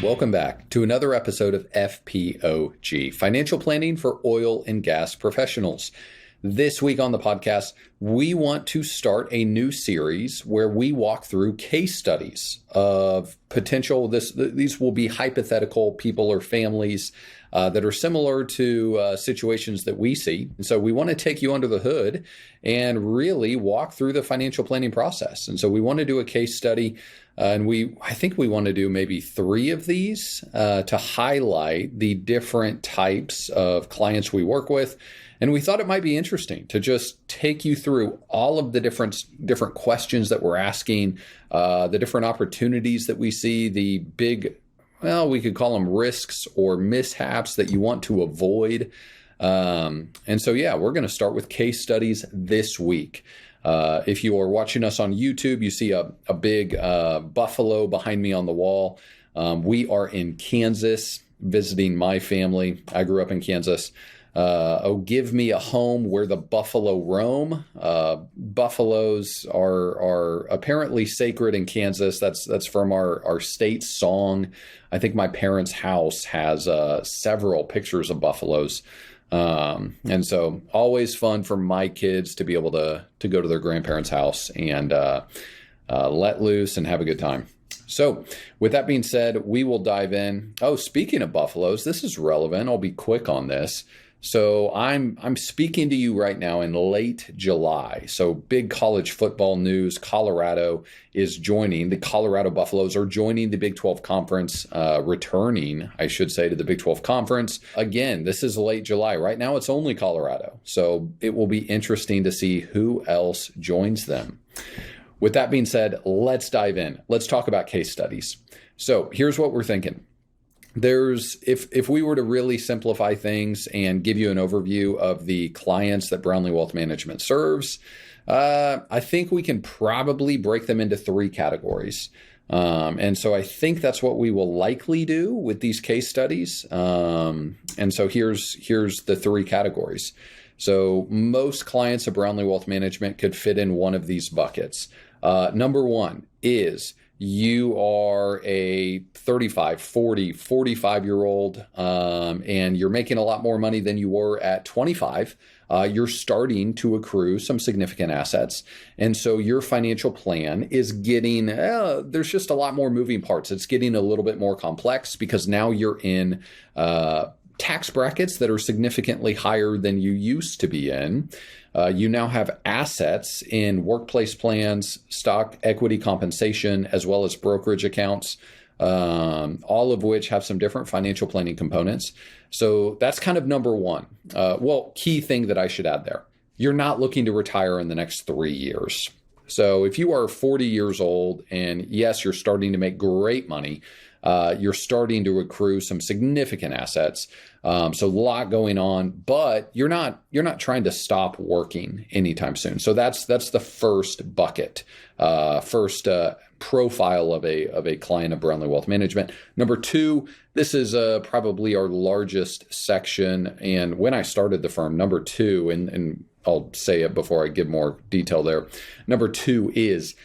Welcome back to another episode of FPOG, Financial Planning for Oil and Gas Professionals. This week on the podcast, we want to start a new series where we walk through case studies of potential. These will be hypothetical people or families that are similar to situations that we see. And so we want to take you under the hood and really walk through the financial planning process. And so we want to do a case study. I think we want to do maybe 3 of these to highlight the different types of clients we work with. And we thought it might be interesting to just take you through all of the different questions that we're asking, the different opportunities that we see, the big, we could call them risks or mishaps that you want to avoid. We're going to start with case studies this week. If you are watching us on YouTube, you see a big buffalo behind me on the wall. We are in Kansas visiting my family. I grew up in Kansas. Give me a home where the buffalo roam. Buffaloes are apparently sacred in Kansas. That's from our state song. I think my parents' house has several pictures of buffaloes. And so always fun for my kids to be able to go to their grandparents' house and let loose and have a good time. So with that being said, we will dive in. Oh, speaking of buffaloes, this is relevant. I'll be quick on this. So I'm speaking to you right now in late July. So big college football news. Colorado is joining. The Colorado Buffaloes are joining the Big 12 Conference, returning, I should say, to the Big 12 Conference. Again, this is late July. Right now, it's only Colorado. So it will be interesting to see who else joins them. With that being said, let's dive in. Let's talk about case studies. So here's what we're thinking. If we were to really simplify things and give you an overview of the clients that Brownlee Wealth Management serves, I think we can probably break them into 3 categories. And so I think that's what we will likely do with these case studies. And so here's the 3 categories. So most clients of Brownlee Wealth Management could fit in one of these buckets. Number 1 is you are a 35, 40, 45-year-old, and you're making a lot more money than you were at 25. You're starting to accrue some significant assets. And so your financial plan is getting, there's just a lot more moving parts. It's getting a little bit more complex because now you're in tax brackets that are significantly higher than you used to be in. You now have assets in workplace plans, stock equity compensation, as well as brokerage accounts, all of which have some different financial planning components. So that's kind of number 1. Key thing that I should add there. You're not looking to retire in the next 3 years. So if you are 40 years old and yes, you're starting to make great money, you're starting to accrue some significant assets. So a lot going on, but you're not trying to stop working anytime soon. So that's the first bucket, first profile of a client of Brownlee Wealth Management. Number 2, this is probably our largest section. And when I started the firm, number 2, and I'll say it before I give more detail there. Number 2 is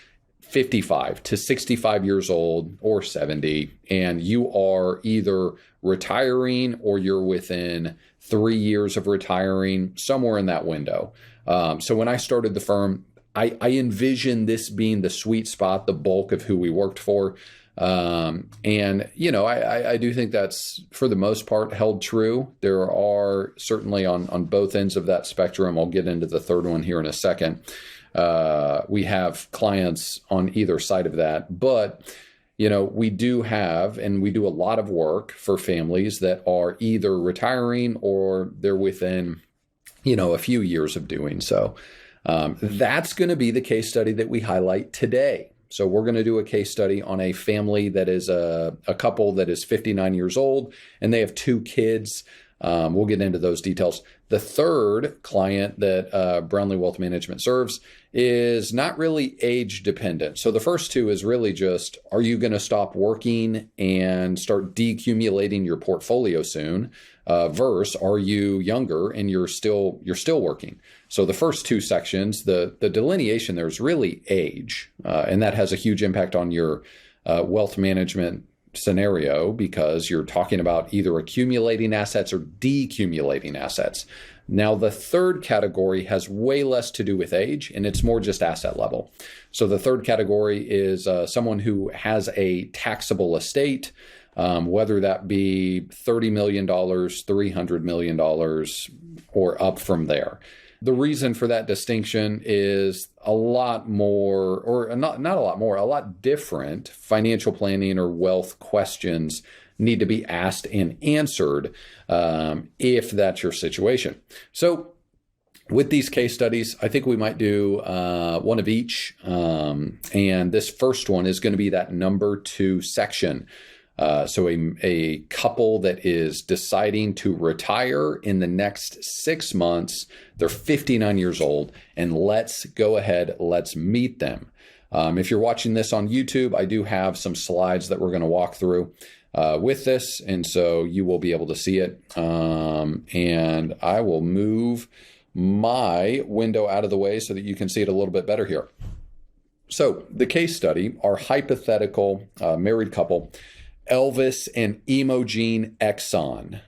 55 to 65 years old or 70, and you are either retiring or you're within 3 years of retiring, somewhere in that window. So when I started the firm, I envisioned this being the sweet spot, the bulk of who we worked for. I do think that's, for the most part, held true. There are certainly on both ends of that spectrum. I'll get into the third one here in a second. We have clients on either side of that, but we do have, and we do a lot of work for families that are either retiring or they're within, a few years of doing so. That's going to be the case study that we highlight today. So we're going to do a case study on a family that is a couple that is 59 years old and they have 2 kids. We'll get into those details. The third client that Brownlee Wealth Management serves is not really age dependent. So the first 2 is really just, are you going to stop working and start decumulating your portfolio soon? Versus, are you younger and you're still working? So the first 2 sections, the delineation there is really age, and that has a huge impact on your wealth management scenario because you're talking about either accumulating assets or decumulating assets. Now, the third category has way less to do with age, and it's more just asset level. So the third category is someone who has a taxable estate, whether that be $30 million, $300 million, or up from there. The reason for that distinction is a lot more, or not a lot more, a lot different financial planning or wealth questions need to be asked and answered if that's your situation. So with these case studies, I think we might do one of each. And this first one is going to be that number 2 section. So a couple that is deciding to retire in the next 6 months. They're 59 years old, and let's go ahead. Let's meet them. If you're watching this on YouTube, I do have some slides that we're going to walk through with this, and so you will be able to see it. And I will move my window out of the way so that you can see it a little bit better here. So the case study, our hypothetical married couple, Elvis and Imogen Exxon.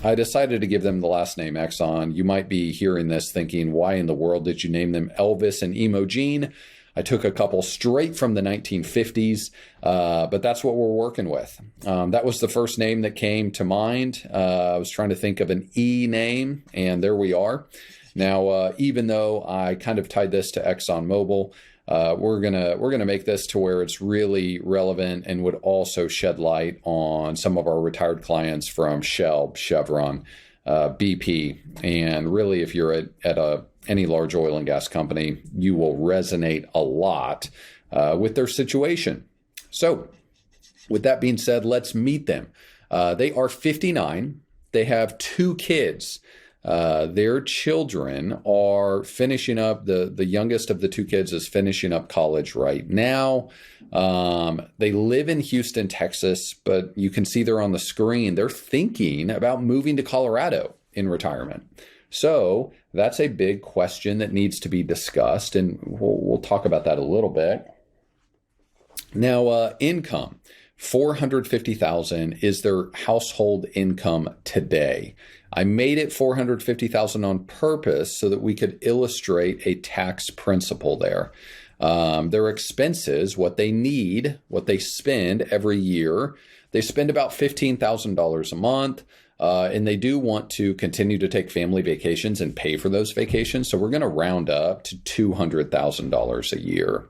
I decided to give them the last name Exxon. You might be hearing this thinking, why in the world did you name them Elvis and Imogen? I took a couple straight from the 1950s, but that's what we're working with. That was the first name that came to mind. I was trying to think of an E name, and there we are. Now, even though I kind of tied this to ExxonMobil, we're gonna make this to where it's really relevant and would also shed light on some of our retired clients from Shell, Chevron, BP, and really, if you're at any large oil and gas company, you will resonate a lot with their situation. So, with that being said, let's meet them. They are 59. They have 2 kids. Their children are finishing up, the youngest of the 2 kids is finishing up college right now. They live in Houston, Texas, but you can see they're on the screen. They're thinking about moving to Colorado in retirement. So that's a big question that needs to be discussed, and we'll talk about that a little bit. Now, income. $450,000 is their household income today. I made it $450,000 on purpose so that we could illustrate a tax principle there. Their expenses, what they need, what they spend every year, they spend about $15,000 a month. And they do want to continue to take family vacations and pay for those vacations. So we're going to round up to $200,000 a year.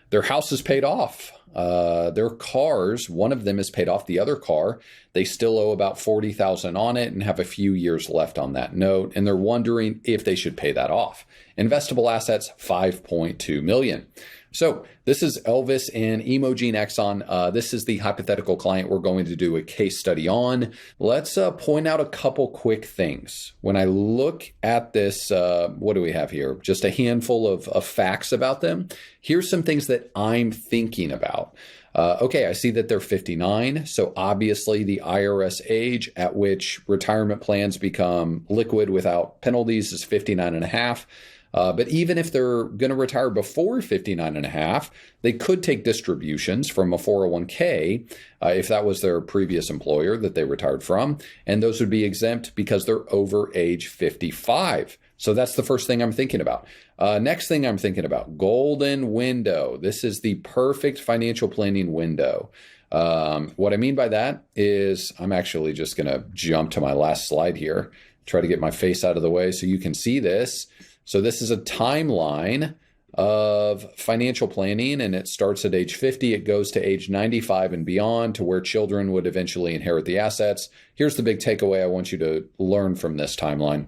Their house is paid off. Their cars, one of them is paid off. The other car, they still owe about $40,000 on it and have a few years left on that note. And they're wondering if they should pay that off. Investable assets, $5.2 million. So this is Elvis and Imogen Exxon. This is the hypothetical client we're going to do a case study on. Let's point out a couple quick things. When I look at this, what do we have here? Just a handful of facts about them. Here's some things that I'm thinking about. Okay, I see that they're 59. So obviously the IRS age at which retirement plans become liquid without penalties is 59 and a half. But even if they're going to retire before 59 and a half, they could take distributions from a 401k if that was their previous employer that they retired from. And those would be exempt because they're over age 55. So that's the first thing I'm thinking about. Next thing I'm thinking about, golden window. This is the perfect financial planning window. What I mean by that is I'm actually just going to jump to my last slide here, try to get my face out of the way so you can see this. So this is a timeline of financial planning, and it starts at age 50. It goes to age 95 and beyond to where children would eventually inherit the assets. Here's the big takeaway I want you to learn from this timeline.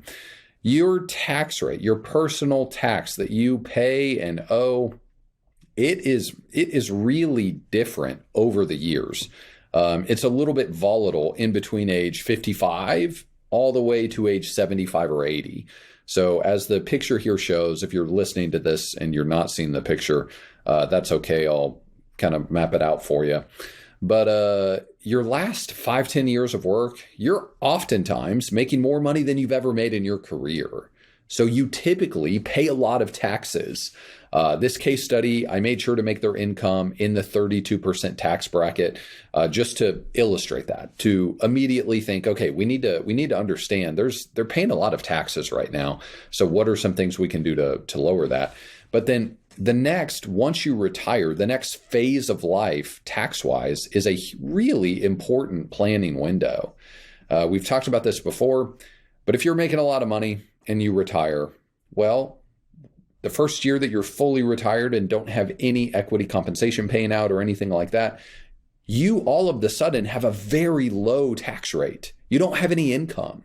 Your tax rate, your personal tax that you pay and owe, it is really different over the years. It's a little bit volatile in between age 55 all the way to age 75 or 80. So as the picture here shows, if you're listening to this and you're not seeing the picture, that's okay. I'll kind of map it out for you. But your last 5-10 years of work, you're oftentimes making more money than you've ever made in your career. So you typically pay a lot of taxes. This case study, I made sure to make their income in the 32% tax bracket, just to illustrate that, to immediately think, okay, we need to understand they're paying a lot of taxes right now. So what are some things we can do to lower that? But then once you retire, the next phase of life, tax-wise, is a really important planning window. We've talked about this before, but if you're making a lot of money and you retire, well, the first year that you're fully retired and don't have any equity compensation paying out or anything like that, you all of a sudden have a very low tax rate. You don't have any income.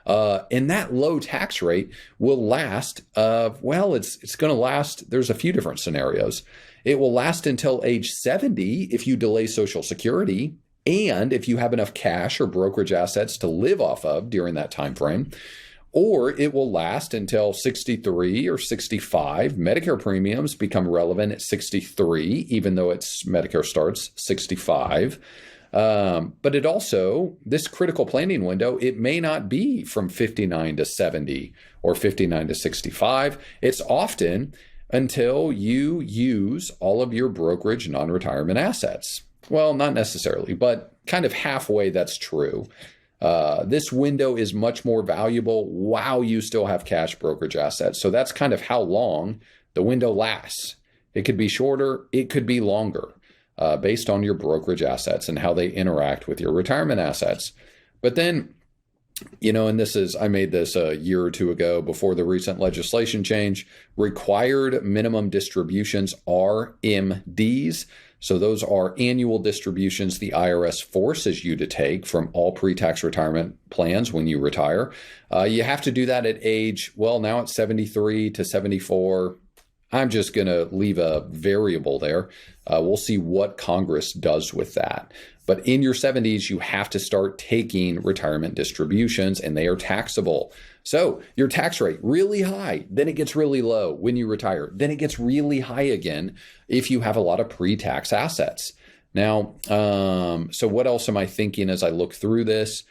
And that low tax rate will last, it's going to last. There's a few different scenarios. It will last until age 70 if you delay Social Security and if you have enough cash or brokerage assets to live off of during that time frame. Or it will last until 63 or 65. Medicare premiums become relevant at 63, even though Medicare starts 65. But it also, this critical planning window, it may not be from 59 to 70 or 59 to 65. It's often until you use all of your brokerage non-retirement assets. Well, not necessarily, but kind of halfway that's true. This window is much more valuable while you still have cash brokerage assets. So that's kind of how long the window lasts. It could be shorter, it could be longer. Based on your brokerage assets and how they interact with your retirement assets. But then, and I made this a year or two ago before the recent legislation change, required minimum distributions, RMDs. So those are annual distributions the IRS forces you to take from all pre-tax retirement plans when you retire. You have to do that at age, now it's 73 to 74. I'm just going to leave a variable there. We'll see what Congress does with that. But in your 70s, you have to start taking retirement distributions, and they are taxable. So your tax rate, really high, then it gets really low when you retire. Then it gets really high again if you have a lot of pre-tax assets. Now, so what else am I thinking as I look through this?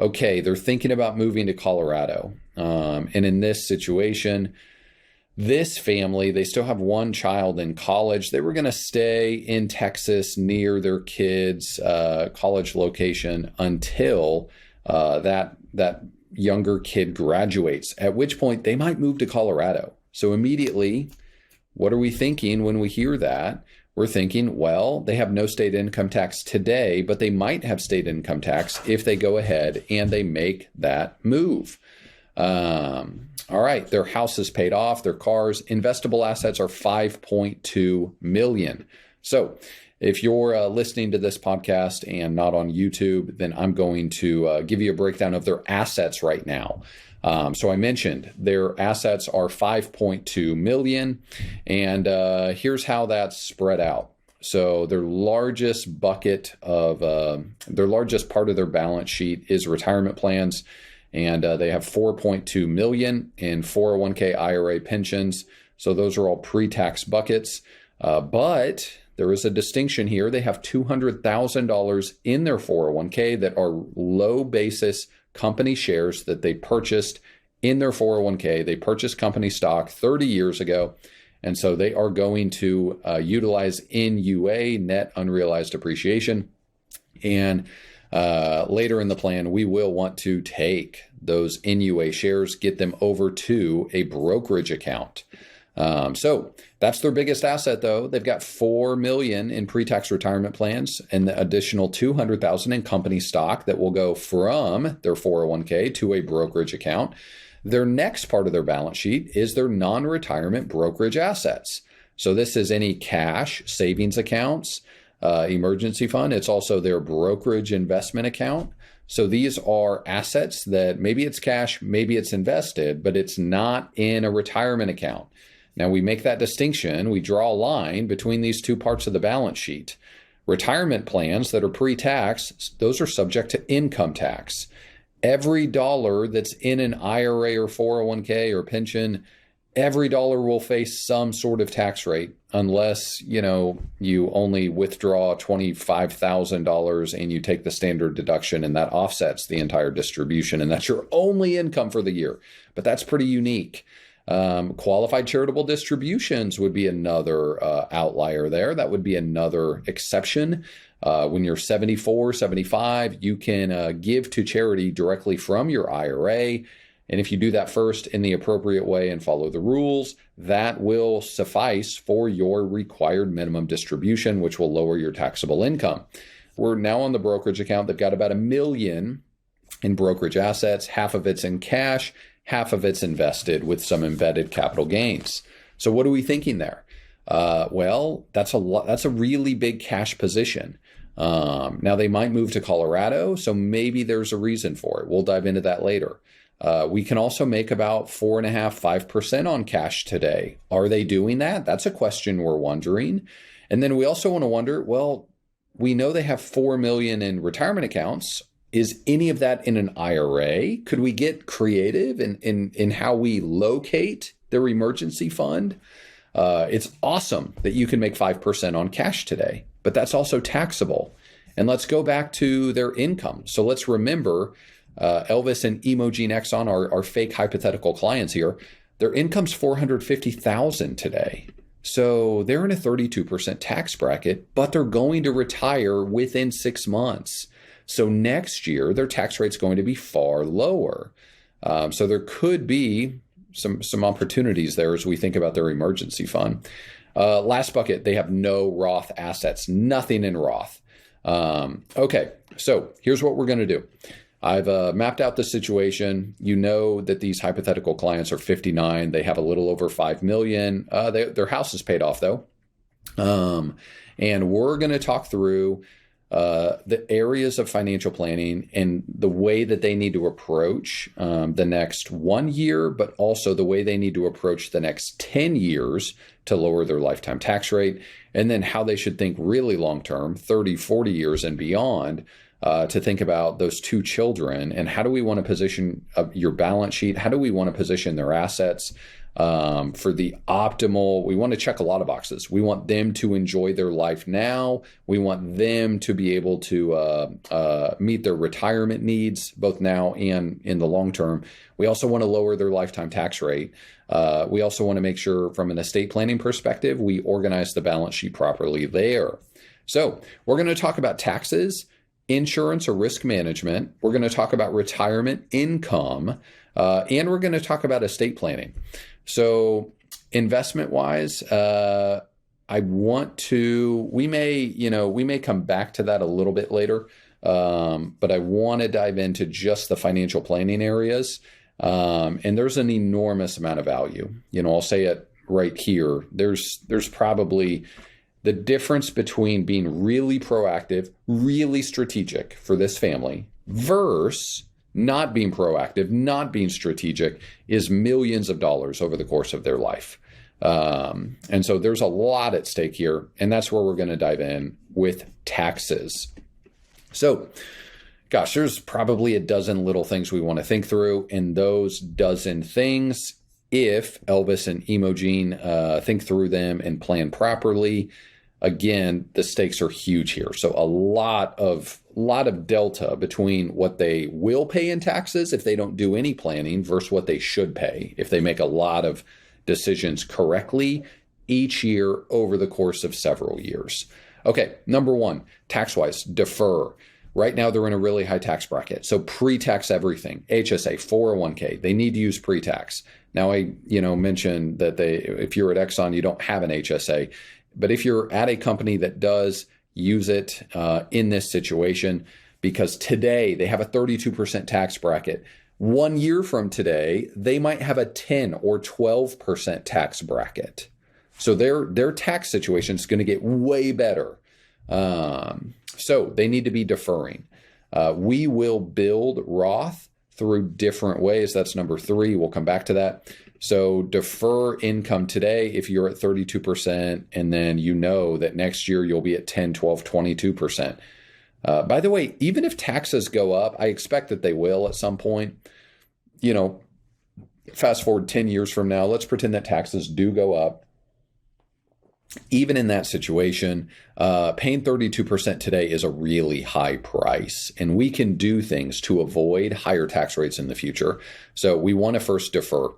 Okay, they're thinking about moving to Colorado. And in this situation, this family, they still have one child in college. They were going to stay in Texas near their kids' college location until that younger kid graduates, at which point they might move to Colorado. So immediately, what are we thinking when we hear that? We're thinking, they have no state income tax today, but they might have state income tax if they go ahead and they make that move. All right, their house is paid off, their cars, investable assets are $5.2 million. So if you're listening to this podcast and not on YouTube, then I'm going to give you a breakdown of their assets right now. So I mentioned their assets are $5.2 million, and here's how that's spread out. So their largest part of their balance sheet is retirement plans. And they have $4.2 million in 401k IRA pensions. So those are all pre-tax buckets. But there is a distinction here. They have $200,000 in their 401k that are low basis company shares that they purchased in their 401k. They purchased company stock 30 years ago. And so they are going to utilize NUA, net unrealized appreciation. And later in the plan, we will want to take those NUA shares, get them over to a brokerage account. So that's their biggest asset, though. They've got $4 million in pre-tax retirement plans and the additional $200,000 in company stock that will go from their 401k to a brokerage account. Their next part of their balance sheet is their non-retirement brokerage assets. So this is any cash, savings accounts, emergency fund. It's also their brokerage investment account. So these are assets that maybe it's cash, maybe it's invested, but it's not in a retirement account. Now we make that distinction. We draw a line between these two parts of the balance sheet. Retirement plans that are pre-tax, those are subject to income tax. Every dollar that's in an IRA or 401k or pension, every dollar will face some sort of tax rate unless, you only withdraw $25,000 and you take the standard deduction and that offsets the entire distribution and that's your only income for the year. But that's pretty unique. Qualified charitable distributions would be another outlier there. That would be another exception. When you're 74, 75, you can give to charity directly from your IRA. And if you do that first in the appropriate way and follow the rules, that will suffice for your required minimum distribution, which will lower your taxable income. We're now on the brokerage account. They've got about $1 million in brokerage assets. Half of it's in cash, half of it's invested with some embedded capital gains. So what are we thinking there? Well, that's a really big cash position. Now they might move to Colorado, so maybe there's a reason for it. We'll dive into that later. We can also make about 4.5%, 5% on cash today. Are they doing that? That's a question we're wondering. And then we also want to wonder, well, we know they have $4 million in retirement accounts. Is any of that in an IRA? Could we get creative in how we locate their emergency fund? It's awesome that you can make 5% on cash today, but that's also taxable. And let's go back to their income. So let's remember, Elvis and Imogen Exxon are fake hypothetical clients here. Their income's $450,000 today. So they're in a 32% tax bracket, but they're going to retire within 6 months. So next year, their tax rate's going to be far lower. So there could be some opportunities there as we think about their emergency fund. Last bucket, they have no Roth assets, nothing in Roth. Okay, so here's what we're going to do. I've mapped out the situation. You know that these hypothetical clients are 59. They have a little over 5 million. Their house is paid off though. And we're going to talk through the areas of financial planning and the way that they need to approach the next 1 year, but also the way they need to approach the next 10 years to lower their lifetime tax rate, and then how they should think really long-term, 30, 40 years and beyond, to think about those 2 children and how do we want to position your balance sheet? How do we want to position their assets for the optimal? We want to check a lot of boxes. We want them to enjoy their life now. We want them to be able to meet their retirement needs, both now and in the long term. We also want to lower their lifetime tax rate. We also want to make sure from an estate planning perspective, we organize the balance sheet properly there. So we're going to talk about taxes, insurance or risk management. We're going to talk about retirement income, and we're going to talk about estate planning. So investment wise, we may come back to that a little bit later. But I want to dive into just the financial planning areas. And there's an enormous amount of value. I'll say it right here. There's probably the difference between being really proactive, really strategic for this family versus not being proactive, not being strategic is millions of dollars over the course of their life. And so there's a lot at stake here, and that's where we're going to dive in with taxes. So, gosh, there's probably a dozen little things we want to think through, and those dozen things, if Elvis and Imogen think through them and plan properly, again, the stakes are huge here. So a lot of delta between what they will pay in taxes if they don't do any planning versus what they should pay if they make a lot of decisions correctly each year over the course of several years. Okay, number one, tax-wise, defer. Right now, they're in a really high tax bracket. So pre-tax everything, HSA, 401k, they need to use pre-tax. Now, I mentioned that if you're at Exxon, you don't have an HSA. But if you're at a company that does use it in this situation, because today they have a 32% tax bracket, 1 year from today, they might have a 10 or 12% tax bracket. So their tax situation is going to get way better. So they need to be deferring. We will build Roth through different ways. That's number 3. We'll come back to that. So defer income today if you're at 32%, and then you know that next year you'll be at 10, 12, 22%. By the way, even if taxes go up, I expect that they will at some point. Fast forward 10 years from now, let's pretend that taxes do go up. even in that situation, paying 32% today is a really high price, and we can do things to avoid higher tax rates in the future. So we want to first defer.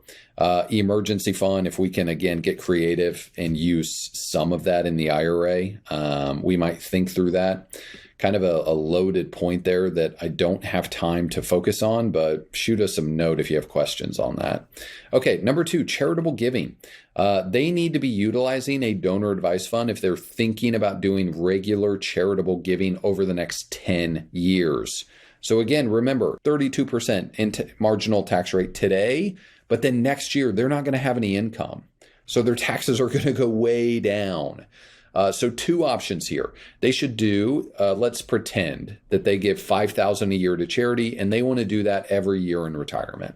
Emergency fund, if we can, again, get creative and use some of that in the IRA, we might think through that. Kind of a loaded point there that I don't have time to focus on, but shoot us some note if you have questions on that. Okay, number 2, charitable giving. They need to be utilizing a donor advised fund if they're thinking about doing regular charitable giving over the next 10 years. So again, remember, 32% marginal tax rate today, but then next year, they're not going to have any income. So their taxes are going to go way down. So 2 options here. They should do, let's pretend that they give $5,000 a year to charity, and they want to do that every year in retirement.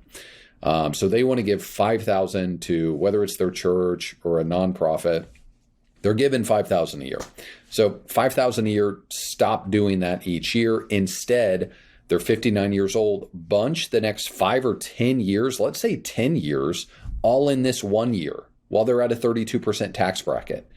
So they want to give $5,000 to, whether it's their church or a nonprofit, they're given $5,000 a year. So $5,000 a year, stop doing that each year. Instead, they're 59 years old, bunch the next 5 or 10 years, let's say 10 years, all in this 1 year while they're at a 32% tax bracket.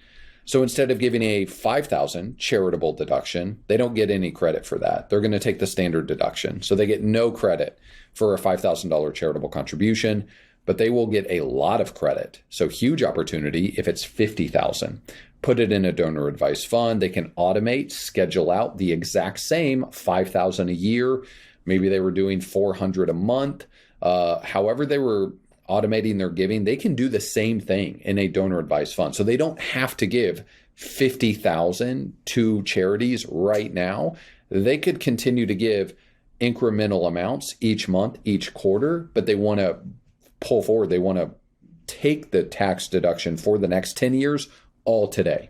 So instead of giving a $5,000 charitable deduction, they don't get any credit for that. They're going to take the standard deduction. So they get no credit for a $5,000 charitable contribution, but they will get a lot of credit. So huge opportunity if it's $50,000. Put it in a donor advised fund. They can automate, schedule out the exact same $5,000 a year. Maybe they were doing $400 a month. However they were automating their giving, they can do the same thing in a donor advised fund. So they don't have to give $50,000 to charities right now. They could continue to give incremental amounts each month, each quarter, but they want to pull forward. They want to take the tax deduction for the next 10 years all today.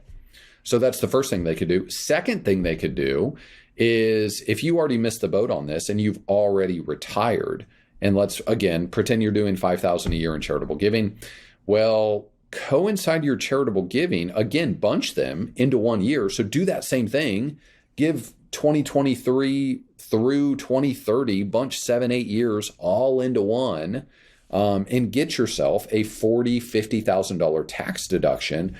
So that's the first thing they could do. Second thing they could do is, if you already missed the boat on this and you've already retired, and let's, again, pretend you're doing $5,000 a year in charitable giving. Well, coincide your charitable giving, again, bunch them into 1 year. So do that same thing. Give 2023 through 2030, bunch 7-8 years all into one, and get yourself a $40,000, $50,000 tax deduction.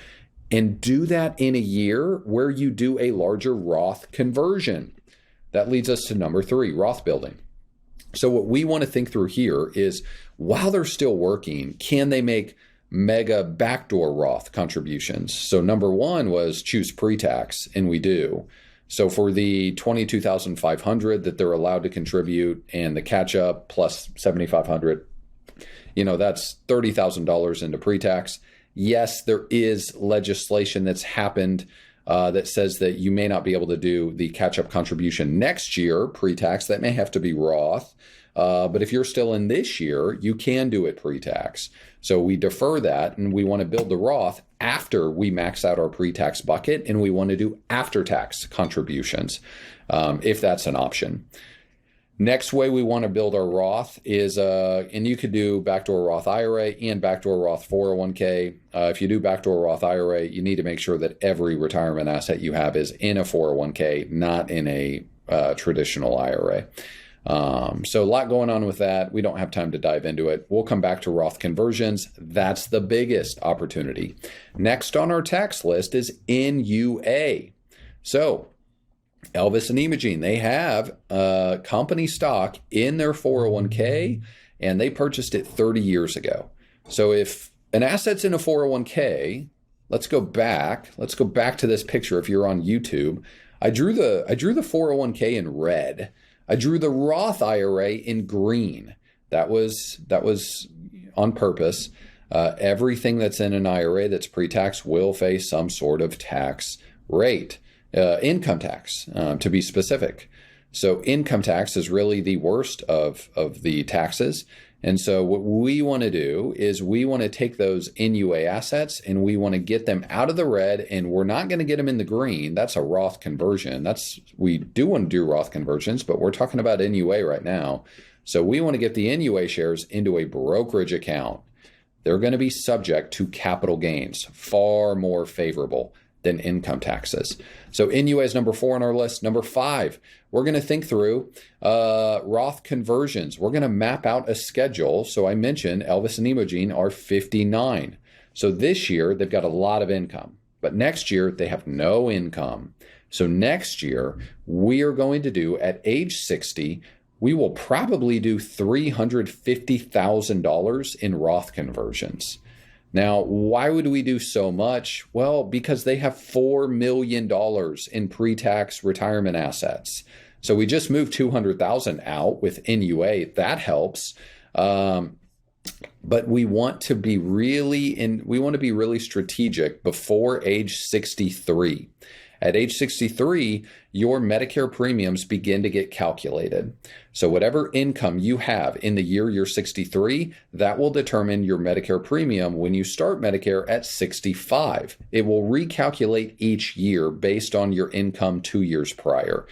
And do that in a year where you do a larger Roth conversion. That leads us to number 3, Roth building. So what we want to think through here is, while they're still working, can they make mega backdoor Roth contributions? So number 1 was choose pre-tax, and we do. So for the $22,500 that they're allowed to contribute and the catch up plus $7,500, that's $30,000 into pre-tax. Yes, there is legislation that's happened that says that you may not be able to do the catch-up contribution next year, pre-tax. That may have to be Roth. But if you're still in this year, you can do it pre-tax. So we defer that, and we want to build the Roth after we max out our pre-tax bucket, and we want to do after-tax contributions, if that's an option. Next way we want to build our Roth is, and you could do backdoor Roth IRA and backdoor Roth 401k. If you do backdoor Roth IRA, you need to make sure that every retirement asset you have is in a 401k, not in a traditional IRA. So a lot going on with that. We don't have time to dive into it. We'll come back to Roth conversions. That's the biggest opportunity. Next on our tax list is NUA. So Elvis and Imogen, they have company stock in their 401k, and they purchased it 30 years ago. So if an asset's in a 401k, let's go back to this picture. If you're on YouTube, I drew the 401k in red. I drew the Roth IRA in green. That was on purpose. Everything that's in an IRA that's pre-tax will face some sort of tax rate. Income tax, to be specific. So income tax is really the worst of the taxes. And so what we want to do is we want to take those NUA assets and we want to get them out of the red, and we're not going to get them in the green. That's a Roth conversion. We do want to do Roth conversions, but we're talking about NUA right now. So we want to get the NUA shares into a brokerage account. They're going to be subject to capital gains, far more favorable than income taxes. So NUA is number 4 on our list. Number 5, we're going to think through Roth conversions. We're going to map out a schedule. So I mentioned Elvis and Imogen are 59. So this year, they've got a lot of income. But next year, they have no income. So next year, we are going to do at age 60, we will probably do $350,000 in Roth conversions. Now, why would we do so much? Well, because they have $4 million in pre-tax retirement assets. So we just moved 200,000 out with NUA. That helps. But we want to be really strategic before age 63. At age 63, your Medicare premiums begin to get calculated. So whatever income you have in the year you're 63, that will determine your Medicare premium when you start Medicare at 65. It will recalculate each year based on your income 2 years prior.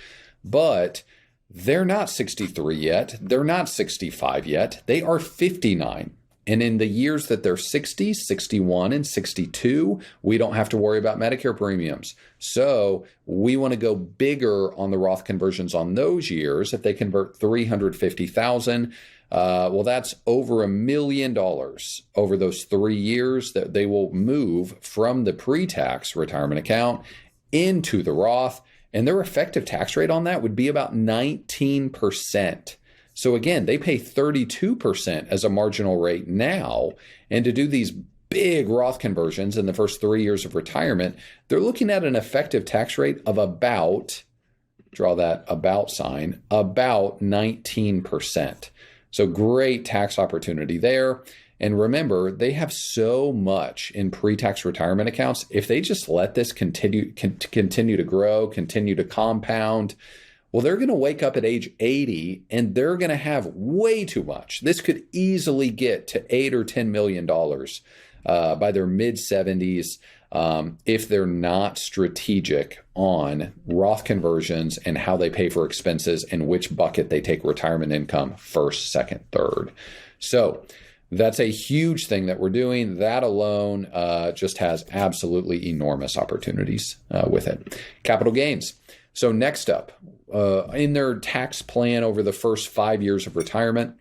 But they're not 63 yet. They're not 65 yet. They are 59. And in the years that they're 60, 61, and 62, we don't have to worry about Medicare premiums. So we want to go bigger on the Roth conversions on those years. If they convert 350,000, well, that's over $1 million over those 3 years that they will move from the pre-tax retirement account into the Roth. And their effective tax rate on that would be about 19%. So again, they pay 32% as a marginal rate now. And to do these big Roth conversions in the first 3 years of retirement, they're looking at an effective tax rate of about, draw that about sign, about 19%. So great tax opportunity there. And remember, they have so much in pre-tax retirement accounts. If they just let this continue to grow, continue to compound, well, they're going to wake up at age 80 and they're going to have way too much. This could easily get to $8 or $10 million by their mid 70s if they're not strategic on Roth conversions and how they pay for expenses and which bucket they take retirement income first, second, third. So that's a huge thing that we're doing. That alone just has absolutely enormous opportunities with it. Capital gains. So next up, in their tax plan over the first 5 years of retirement,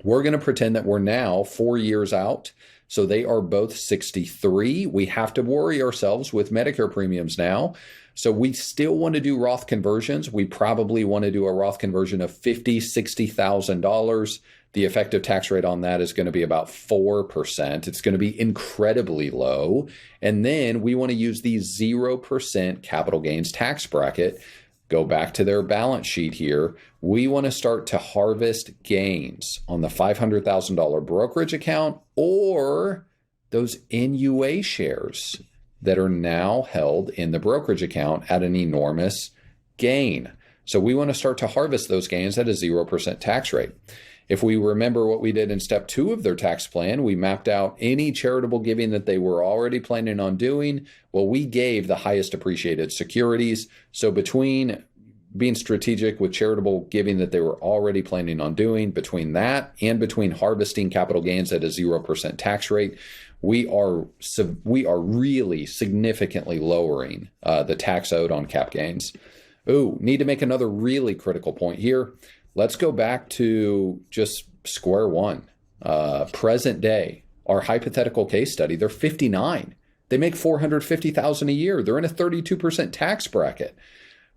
we're going to pretend that we're now 4 years out. So they are both 63. We have to worry ourselves with Medicare premiums now. So we still want to do Roth conversions. We probably want to do a Roth conversion of $50,000, $60,000. The effective tax rate on that is going to be about 4%. It's going to be incredibly low. And then we want to use the 0% capital gains tax bracket. Go back to their balance sheet here. We want to start to harvest gains on the $500,000 brokerage account or those NUA shares that are now held in the brokerage account at an enormous gain. So we want to start to harvest those gains at a 0% tax rate. If we remember what we did in step 2 of their tax plan, we mapped out any charitable giving that they were already planning on doing. Well, we gave the highest appreciated securities. So between being strategic with charitable giving that they were already planning on doing, between that and between harvesting capital gains at a 0% tax rate, we are really significantly lowering the tax owed on cap gains. Oh, need to make another really critical point here. Let's go back to just square one. Present day, our hypothetical case study, they're 59. They make $450,000 a year. They're in a 32% tax bracket.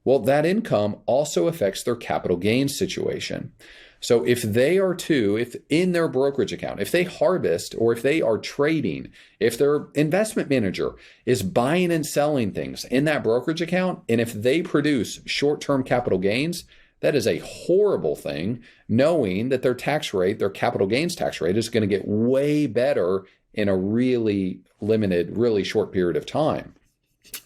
Well, that income also affects their capital gains situation. So if in their brokerage account, if they harvest or if they are trading, if their investment manager is buying and selling things in that brokerage account, and if they produce short-term capital gains, that is a horrible thing, knowing that their tax rate, their capital gains tax rate, is going to get way better in a really limited, really short period of time.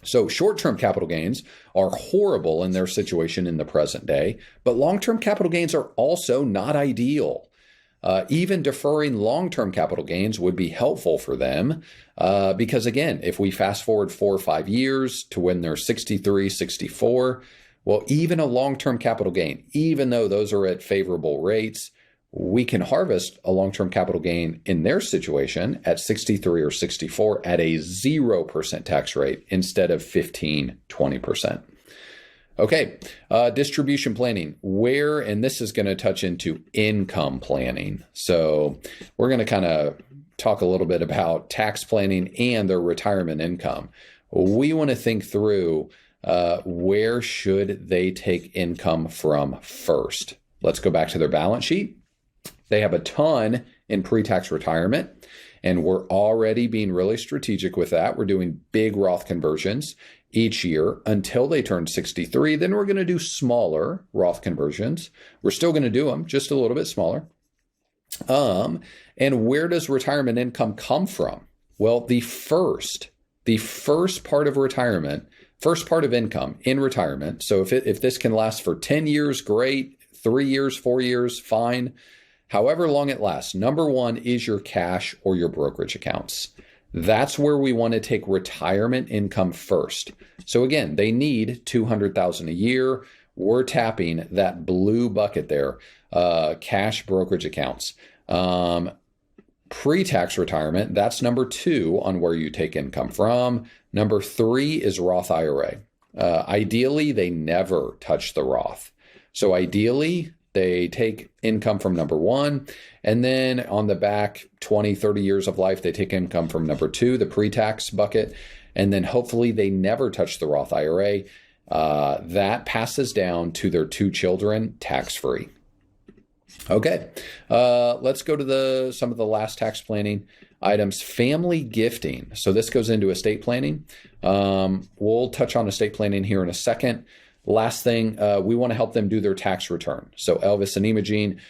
So short-term capital gains are horrible in their situation in the present day, but long-term capital gains are also not ideal. Even deferring long-term capital gains would be helpful for them because, again, if we fast forward 4 or 5 years to when they're 63, 64, well, even a long-term capital gain, even though those are at favorable rates, we can harvest a long-term capital gain in their situation at 63 or 64 at a 0% tax rate instead of 15, 20%. Okay, distribution planning, and this is going to touch into income planning. So we're going to kind of talk a little bit about tax planning and their retirement income. we want to think through where should they take income from first. Let's go back to their balance sheet. They have a ton in pre-tax retirement, and we're already being really strategic with that. We're doing big Roth conversions each year until they turn 63. Then we're going to do smaller Roth conversions. We're still going to do them, just a little bit smaller. And where does retirement income come from? Well, the first part of retirement, first part of income in retirement. So if this can last for 10 years, great. 3 years, 4 years, fine. However long it lasts, number one is your cash or your brokerage accounts. That's where we want to take retirement income first. So again, they need $200,000 a year. We're tapping that blue bucket there, cash brokerage accounts. Pre-tax retirement, that's number two on where you take income from. Number three is Roth IRA. Ideally, they never touch the Roth. So ideally, they take income from number one, and then on the back 20, 30 years of life, they take income from number two, the pre-tax bucket, and then hopefully they never touch the Roth IRA. That passes down to their two children tax-free. Okay, let's go to some of the last tax planning items. Family gifting. So this goes into estate planning. We'll touch on estate planning here in a second. Last thing, we want to help them do their tax return. So Elvis and Imogen,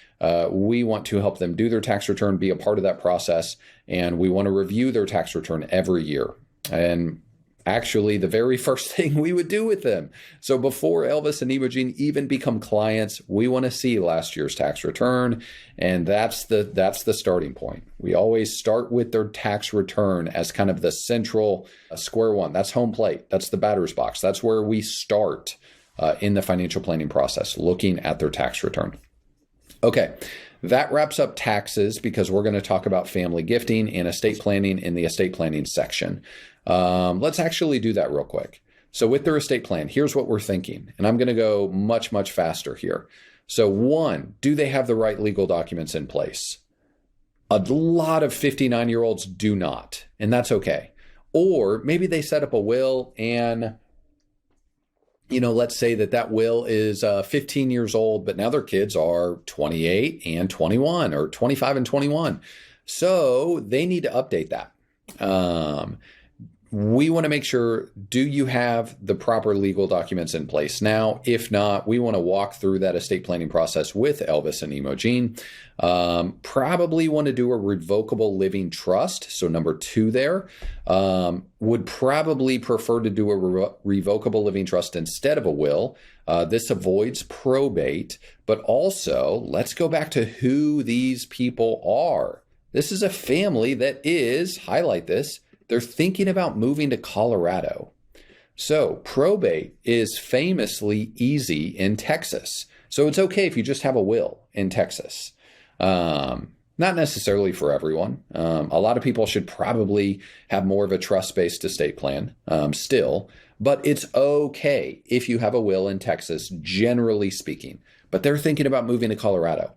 we want to help them do their tax return, be a part of that process, and we want to review their tax return every year. And actually, the very first thing we would do with them. So before Elvis and Imogen even become clients, we want to see last year's tax return, and that's the starting point. We always start with their tax return as kind of the central square one. That's home plate. That's the batter's box. That's where we start in the financial planning process, looking at their tax return. Okay, that wraps up taxes because we're going to talk about family gifting and estate planning in the estate planning section. Let's actually do that real quick. So with their estate plan, here's what we're thinking, and I'm going to go much, much faster here. So one, do they have the right legal documents in place? A lot of 59-year-olds do not, and that's okay. Or maybe they set up a will and let's say that will is 15 years old, but now their kids are 28 and 21 or 25 and 21. So they need to update that. We want to make sure, do you have the proper legal documents in place now? If not, we want to walk through that estate planning process with Elvis and Imogen. Probably want to do a revocable living trust. So number two there, would probably prefer to do a revocable living trust instead of a will. This avoids probate, but also let's go back to who these people are. This is a family that is, highlight this, they're thinking about moving to Colorado. So probate is famously easy in Texas. So it's okay if you just have a will in Texas. Not necessarily for everyone. A lot of people should probably have more of a trust-based estate plan still, but it's okay if you have a will in Texas, generally speaking. But they're thinking about moving to Colorado.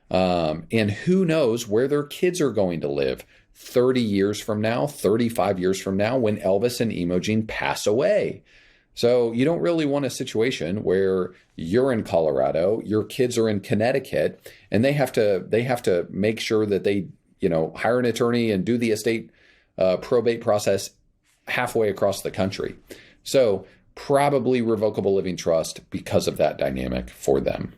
And who knows where their kids are going to live 30 years from now, 35 years from now, when Elvis and Imogen pass away. So you don't really want a situation where you're in Colorado, your kids are in Connecticut, and they have to make sure that they, hire an attorney and do the estate probate process halfway across the country. So probably revocable living trust because of that dynamic for them.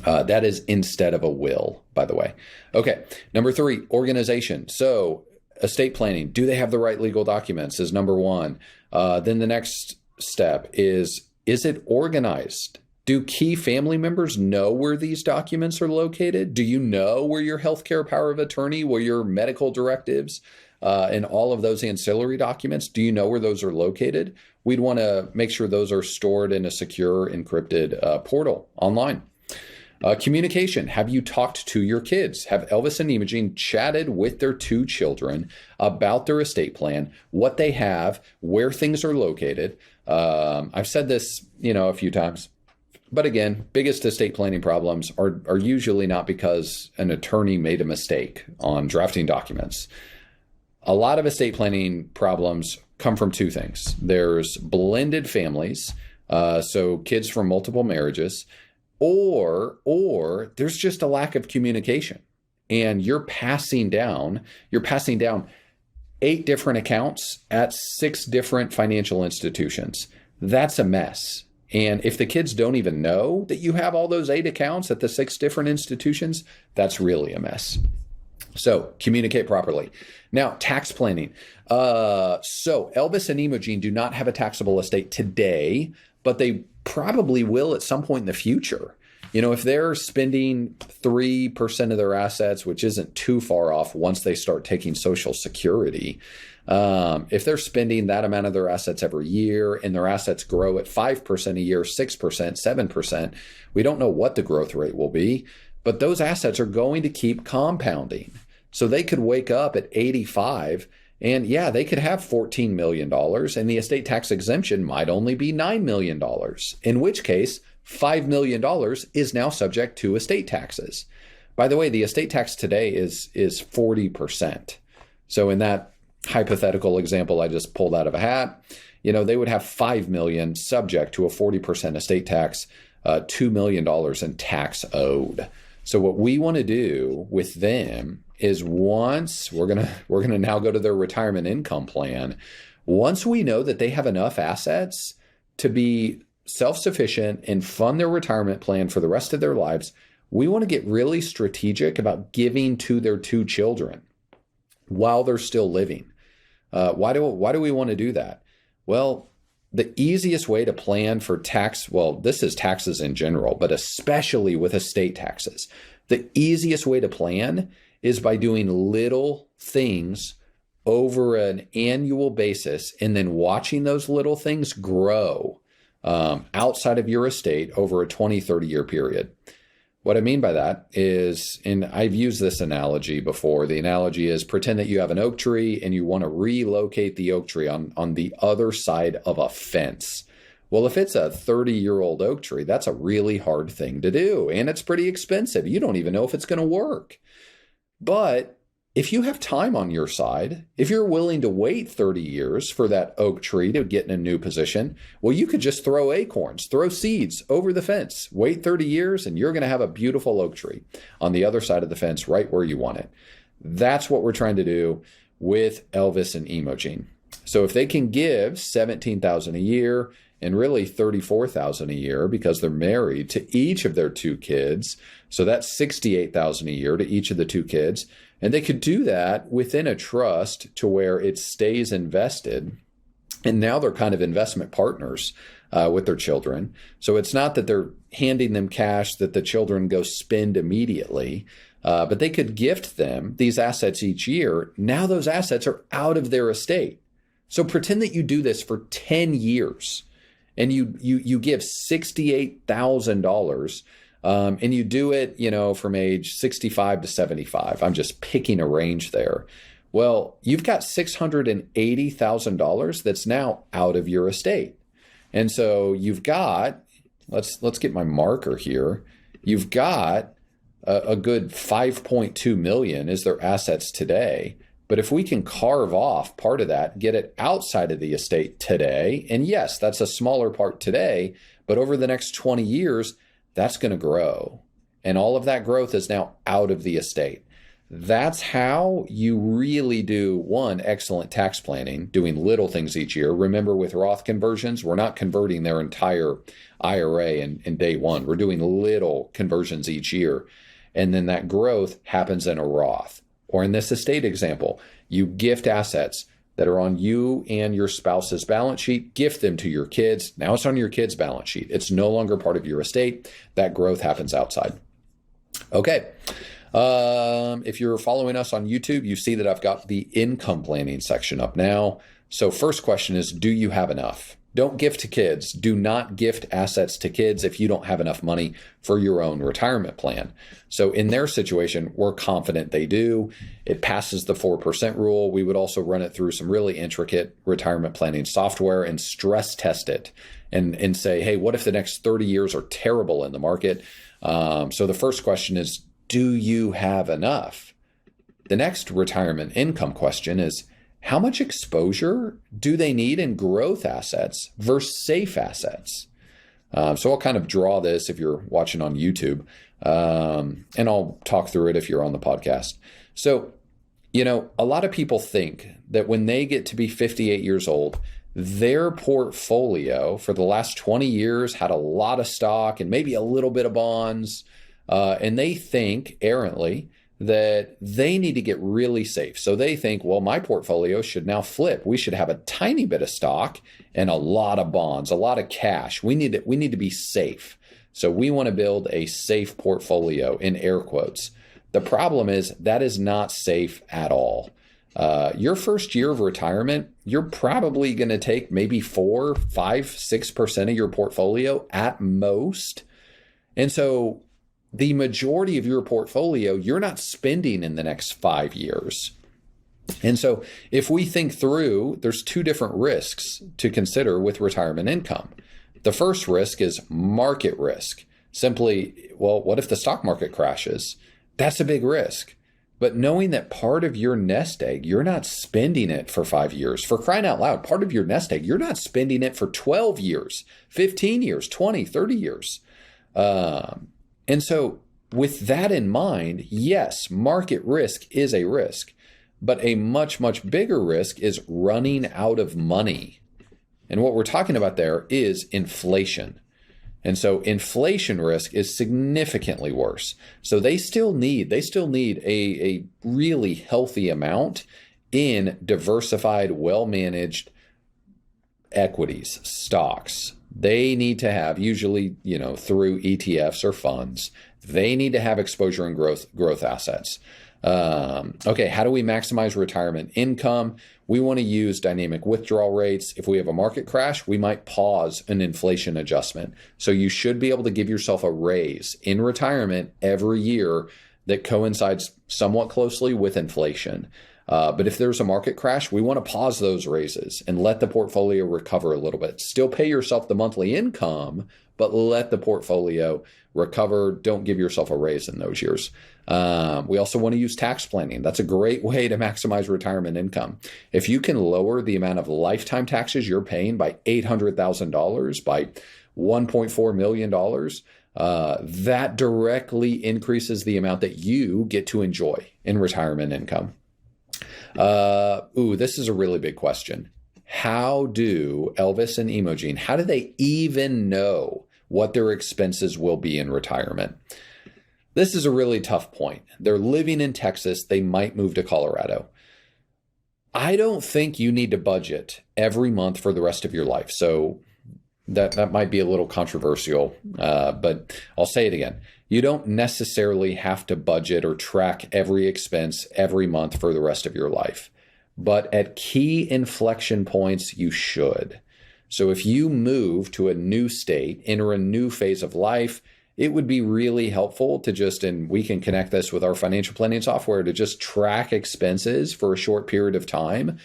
That is instead of a will, by the way. Okay, number three, organization. So estate planning, do they have the right legal documents is number one. Then the next step is it organized? Do key family members know where these documents are located? Do you know where your healthcare power of attorney, where your medical directives, and all of those ancillary documents, do you know where those are located? We'd want to make sure those are stored in a secure, encrypted portal online. Communication. Have you talked to your kids? Have Elvis and Imogen chatted with their two children about their estate plan, what they have, where things are located? I've said this, a few times, but again, biggest estate planning problems are usually not because an attorney made a mistake on drafting documents. A lot of estate planning problems come from two things. There's blended families, so kids from multiple marriages, or there's just a lack of communication. And you're passing down 8 different accounts at 6 different financial institutions. That's a mess. And if the kids don't even know that you have all those 8 accounts at the 6 different institutions, that's really a mess. So communicate properly. Now, tax planning. So Elvis and Imogen do not have a taxable estate today, but they probably will at some point in the future. If they're spending 3% of their assets, which isn't too far off once they start taking Social Security, if they're spending that amount of their assets every year and their assets grow at 5% a year, 6%, 7%, we don't know what the growth rate will be, but those assets are going to keep compounding. So they could wake up at 85 and they could have $14 million and the estate tax exemption might only be $9 million, in which case $5 million is now subject to estate taxes. By the way, the estate tax today is 40%. So in that hypothetical example I just pulled out of a hat, they would have $5 million subject to a 40% estate tax, $2 million in tax owed. So what we want to do with them is once we're gonna now go to their retirement income plan, once we know that they have enough assets to be self-sufficient and fund their retirement plan for the rest of their lives, we want to get really strategic about giving to their 2 children while they're still living. Why do we want to do that? Well, the easiest way to plan for this is taxes in general, but especially with estate taxes, the easiest way to plan is by doing little things over an annual basis and then watching those little things grow outside of your estate over a 20, 30-year period. What I mean by that is, and I've used this analogy before, the analogy is pretend that you have an oak tree and you want to relocate the oak tree on the other side of a fence. Well, if it's a 30-year-old oak tree, that's a really hard thing to do, and it's pretty expensive. You don't even know if it's going to work. But if you have time on your side, if you're willing to wait 30 years for that oak tree to get in a new position, well, you could just throw acorns, throw seeds over the fence, wait 30 years, and you're going to have a beautiful oak tree on the other side of the fence right where you want it. That's what we're trying to do with Elvis and Imogen. So if they can give $17,000 a year and really $34,000 a year because they're married to each of their 2 kids, so that's $68,000 a year to each of the 2 kids. And they could do that within a trust to where it stays invested. And now they're kind of investment partners with their children. So it's not that they're handing them cash that the children go spend immediately, but they could gift them these assets each year. Now those assets are out of their estate. So pretend that you do this for 10 years and you give $68,000. And you do it, from age 65 to 75. I'm just picking a range there. Well, you've got $680,000 that's now out of your estate. And so you've got, let's get my marker here. You've got a good 5.2 million is their assets today. But if we can carve off part of that, get it outside of the estate today, and yes, that's a smaller part today, but over the next 20 years, that's going to grow. And all of that growth is now out of the estate. That's how you really do, one, excellent tax planning, doing little things each year. Remember, with Roth conversions, we're not converting their entire IRA in day one. We're doing little conversions each year. And then that growth happens in a Roth. Or in this estate example, you gift assets that are on you and your spouse's balance sheet, gift them to your kids. Now it's on your kids' balance sheet. It's no longer part of your estate. That growth happens outside. Okay. If you're following us on YouTube, you see that I've got the income planning section up now. So first question is, do you have enough? Don't gift to kids. Do not gift assets to kids if you don't have enough money for your own retirement plan. So in their situation, we're confident they do. It passes the 4% rule. We would also run it through some really intricate retirement planning software and stress test it and say, hey, what if the next 30 years are terrible in the market? So the first question is, do you have enough? The next retirement income question is, how much exposure do they need in growth assets versus safe assets? So I'll kind of draw this if you're watching on YouTube, and I'll talk through it if you're on the podcast. So, a lot of people think that when they get to be 58 years old, their portfolio for the last 20 years had a lot of stock and maybe a little bit of bonds, and they think errantly that they need to get really safe. So they think, well, my portfolio should now flip. We should have a tiny bit of stock and a lot of bonds, a lot of cash. We need to be safe. So we want to build a safe portfolio, in air quotes. The problem is that is not safe at all. Your first year of retirement, you're probably going to take maybe 4, 5, 6% of your portfolio at most. And so the majority of your portfolio, you're not spending in the next 5 years. And so if we think through, there's 2 different risks to consider with retirement income. The first risk is market risk. Simply, well, what if the stock market crashes? That's a big risk. But knowing that part of your nest egg, you're not spending it for 5 years. For crying out loud, part of your nest egg, you're not spending it for 12 years, 15 years, 20, 30 years. And so with that in mind, yes, market risk is a risk, but a much, much bigger risk is running out of money. And what we're talking about there is inflation. And so inflation risk is significantly worse. So they still need a really healthy amount in diversified, well-managed equities, stocks. They need to have, usually, through ETFs or funds, they need to have exposure in growth assets. Okay, how do we maximize retirement income? We want to use dynamic withdrawal rates. If we have a market crash, we might pause an inflation adjustment. So you should be able to give yourself a raise in retirement every year that coincides somewhat closely with inflation. But if there's a market crash, we want to pause those raises and let the portfolio recover a little bit. Still pay yourself the monthly income, but let the portfolio recover. Don't give yourself a raise in those years. We also want to use tax planning. That's a great way to maximize retirement income. If you can lower the amount of lifetime taxes you're paying by $800,000, by $1.4 million, that directly increases the amount that you get to enjoy in retirement income. This is a really big question. How do Elvis and Imogen, how do they even know what their expenses will be in retirement? This is a really tough point. They're living in Texas. They might move to Colorado. I don't think you need to budget every month for the rest of your life. So that might be a little controversial, but I'll say it again. You don't necessarily have to budget or track every expense every month for the rest of your life. But at key inflection points, you should. So if you move to a new state, enter a new phase of life, it would be really helpful to just, and we can connect this with our financial planning software, to just track expenses for a short period of time.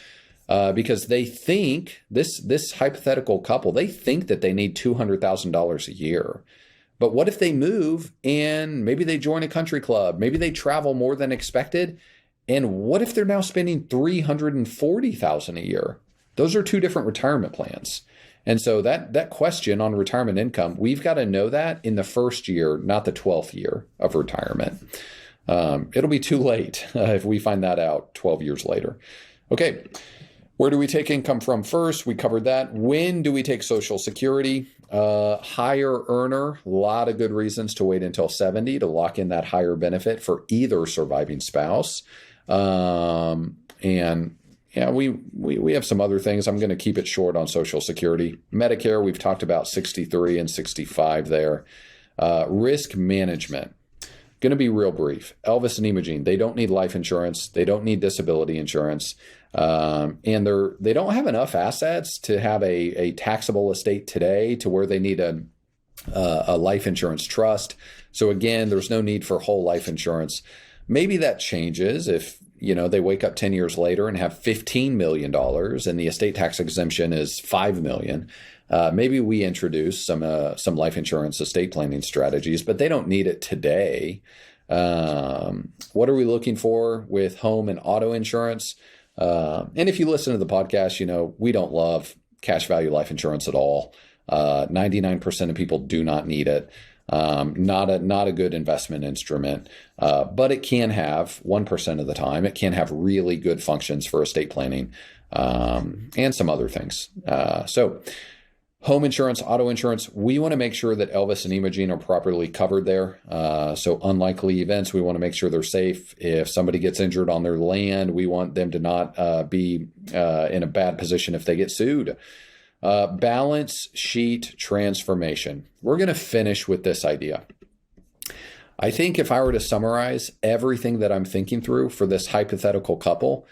Because they think, this hypothetical couple, they think that they need $200,000 a year. But what if they move and maybe they join a country club, maybe they travel more than expected, and what if they're now spending $340,000 a year? Those are 2 different retirement plans. And so that question on retirement income, we've got to know that in the first year, not the 12th year of retirement. It'll be too late if we find that out 12 years later. Okay. Where do we take income from first? We covered that. When do we take Social Security? Higher earner, a lot of good reasons to wait until 70 to lock in that higher benefit for either surviving spouse. And yeah, we have some other things. I'm going to keep it short on Social Security. Medicare, we've talked about 63 and 65 there. Risk management. Going to be real brief. Elvis and Imogen, they don't need life insurance. They don't need disability insurance. And they don't have enough assets to have a taxable estate today to where they need a life insurance trust. So again, there's no need for whole life insurance. Maybe that changes if they wake up 10 years later and have $15 million and the estate tax exemption is $5 million. Maybe we introduce some life insurance estate planning strategies, but they don't need it today. What are we looking for with home and auto insurance? And if you listen to the podcast, we don't love cash value life insurance at all. 99% of people do not need it. Not a good investment instrument, but it can have 1% of the time. It can have really good functions for estate planning, and some other things. So home insurance, auto insurance, we want to make sure that Elvis and Imogen are properly covered there. So unlikely events, we want to make sure they're safe. If somebody gets injured on their land, we want them to not be in a bad position if they get sued. Balance sheet transformation. We're going to finish with this idea. I think if I were to summarize everything that I'm thinking through for this hypothetical couple,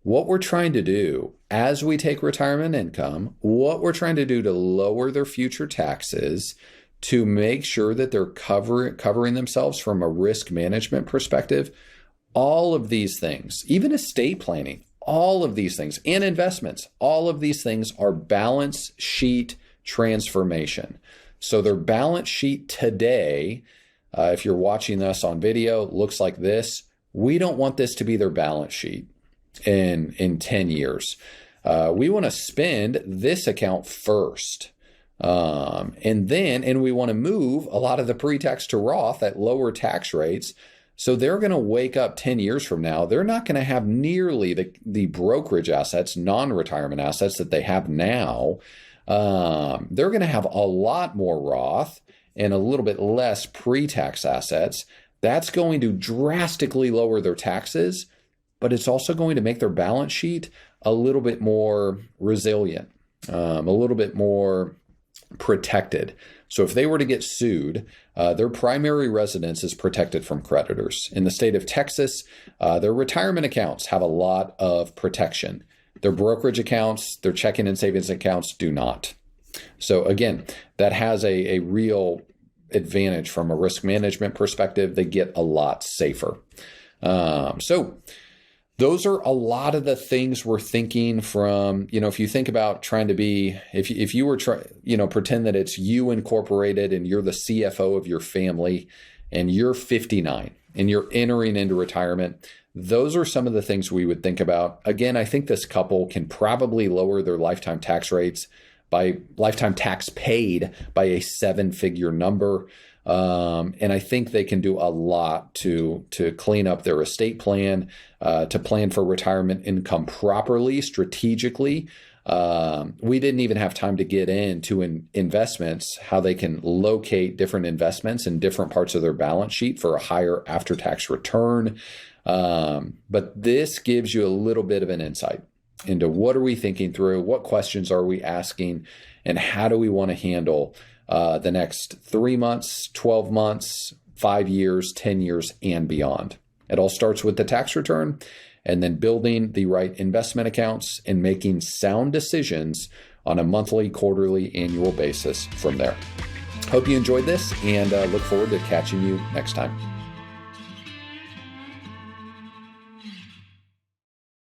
what we're trying to do as we take retirement income, what we're trying to do to lower their future taxes, to make sure that they're covering themselves from a risk management perspective, all of these things, even estate planning, all of these things, and investments, all of these things are balance sheet transformation. So their balance sheet today, if you're watching us on video, looks like this. We don't want this to be their balance sheet in 10 years. We want to spend this account first. And we want to move a lot of the pre-tax to Roth at lower tax rates. So they're going to wake up 10 years from now. They're not going to have nearly the brokerage assets, non-retirement assets that they have now. They're going to have a lot more Roth and a little bit less pre-tax assets. That's going to drastically lower their taxes, but it's also going to make their balance sheet a little bit more resilient, a little bit more protected. So if they were to get sued, their primary residence is protected from creditors. In the state of Texas, their retirement accounts have a lot of protection. Their brokerage accounts, their checking and savings accounts do not. So again, that has a real advantage from a risk management perspective. They get a lot safer. So those are a lot of the things we're thinking from, if you think about trying to be, if you were pretend that it's you incorporated and you're the CFO of your family and you're 59 and you're entering into retirement, those are some of the things we would think about. Again, I think this couple can probably lower their lifetime tax rates by lifetime tax paid by a 7-figure number. And I think they can do a lot to clean up their estate plan, to plan for retirement income properly, strategically. We didn't even have time to get into investments, how they can locate different investments in different parts of their balance sheet for a higher after-tax return. But this gives you a little bit of an insight into what are we thinking through, what questions are we asking, and how do we want to handle the next 3 months, 12 months, 5 years, 10 years, and beyond. It all starts with the tax return and then building the right investment accounts and making sound decisions on a monthly, quarterly, annual basis from there. Hope you enjoyed this and look forward to catching you next time.